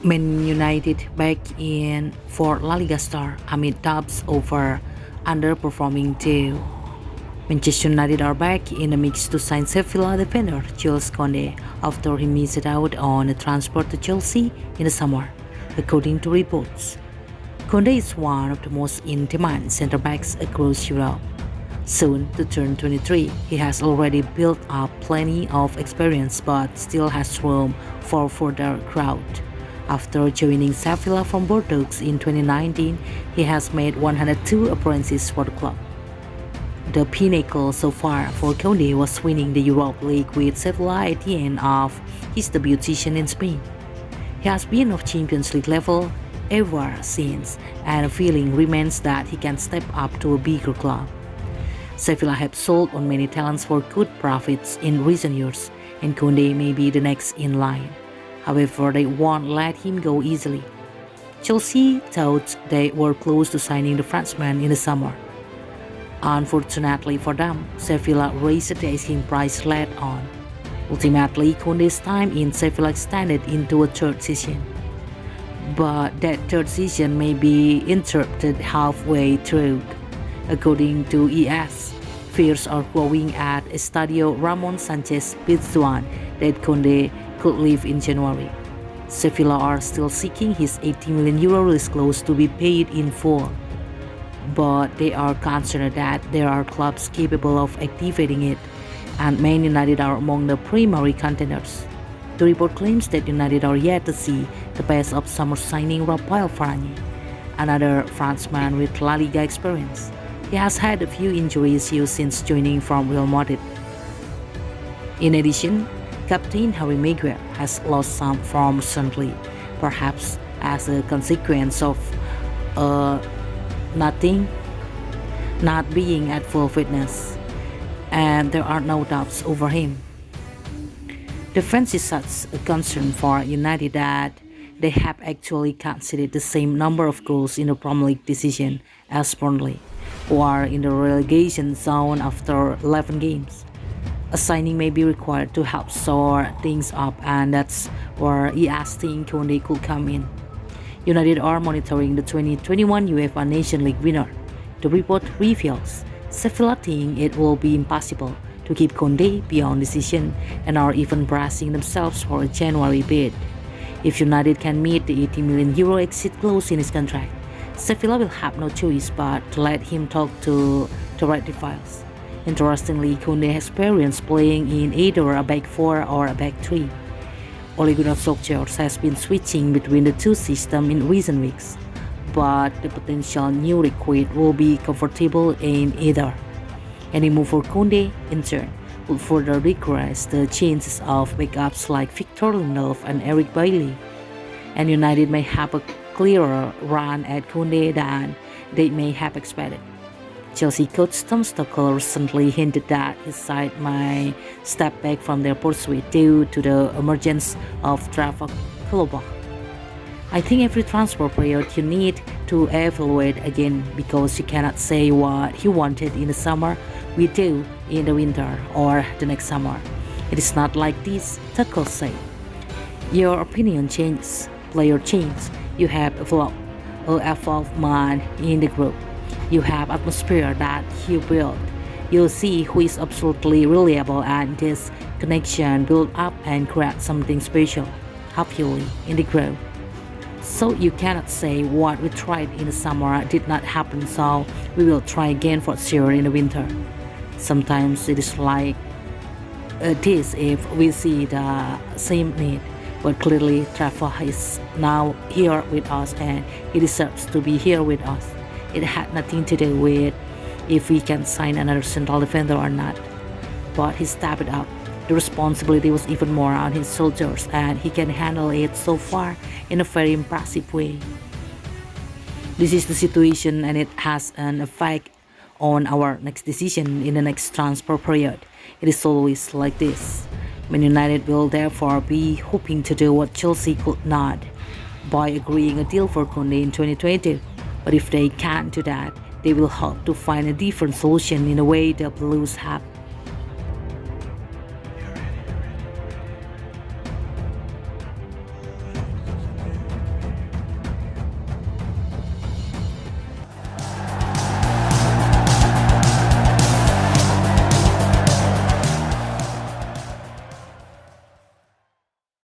Man United back in for La Liga star amid doubts over underperforming team. Manchester United are back in the mix to sign Sevilla defender Jules Kounde after he missed out on a transfer to Chelsea in the summer, according to reports. Kounde is one of the most in-demand centre-backs across Europe. Soon to turn 23, he has already built up plenty of experience but still has room for further growth. After joining Sevilla from Bordeaux in 2019, he has made 102 appearances for the club. The pinnacle so far for Kounde was winning the Europa League with Sevilla at the end of his debut season in Spain. He has been of Champions League level ever since, and a feeling remains that he can step up to a bigger club. Sevilla have sold on many talents for good profits in recent years, and Kounde may be the next in line. However, they won't let him go easily. Chelsea thought they were close to signing the Frenchman in the summer. Unfortunately for them, Sevilla raised the asking price late on. Ultimately, Kounde's time in Sevilla extended into a third season. But that third season may be interrupted halfway through. According to ES, fears are growing at Estadio Ramon Sanchez Pizjuan that Kounde could leave in January. Sevilla are still seeking his €80 million release clause to be paid in full, but they are concerned that there are clubs capable of activating it, and Man United are among the primary contenders. The report claims that United are yet to see the best of summer signing Raphael Varane, another Frenchman with La Liga experience. He has had a few injury issues since joining from Real Madrid. In addition, Captain Harry Maguire has lost some form recently, perhaps as a consequence of not being at full fitness, and there are no doubts over him. Defense is such a concern for United that they have actually conceded the same number of goals in the Premier League this season as Burnley, who are in the relegation zone after 11 games. A signing may be required to help shore things up, and that's where ES think Kounde could come in. United are monitoring the 2021 UEFA Nation League winner. The report reveals Sevilla think it will be impossible to keep Kounde beyond the season and are even bracing themselves for a January bid. If United can meet the €80 million exit clause in his contract, Sevilla will have no choice but to let him talk to the Red Devils. Interestingly, Kounde has experience playing in either a back four or a back three. Ole Gunnar Solskjaer has been switching between the two systems in recent weeks, but the potential new recruit will be comfortable in either. Any move for Kounde, in turn, would further decrease the chances of backups like Victor Lindelof and Eric Bailly, and United may have a clearer run at Kounde than they may have expected. Chelsea coach Tom Tuchel recently hinted that his side might step back from their pursuit due to the emergence of Trevor Klopp. I think every transfer period you need to evaluate again, because you cannot say what you wanted in the summer we do in the winter or the next summer. It is not like this, Tuchel said. Your opinion changes, player change. You have evolved man in the group. You have atmosphere that you build. You see who is absolutely reliable, and this connection build up and create something special, hopefully, in the group. So you cannot say what we tried in the summer did not happen, so we will try again for sure in the winter. Sometimes it is like this if we see the same need, but clearly Trevor is now here with us and he deserves to be here with us. It had nothing to do with if we can sign another central defender or not, but he stepped it up. The responsibility was even more on his shoulders, and he can handle it so far in a very impressive way. This is the situation, and it has an effect on our next decision in the next transfer period. It is always like this. Man United will therefore be hoping to do what Chelsea could not by agreeing a deal for Kounde in 2022. But if they can't do that, they will hope to find a different solution in a way the Blues have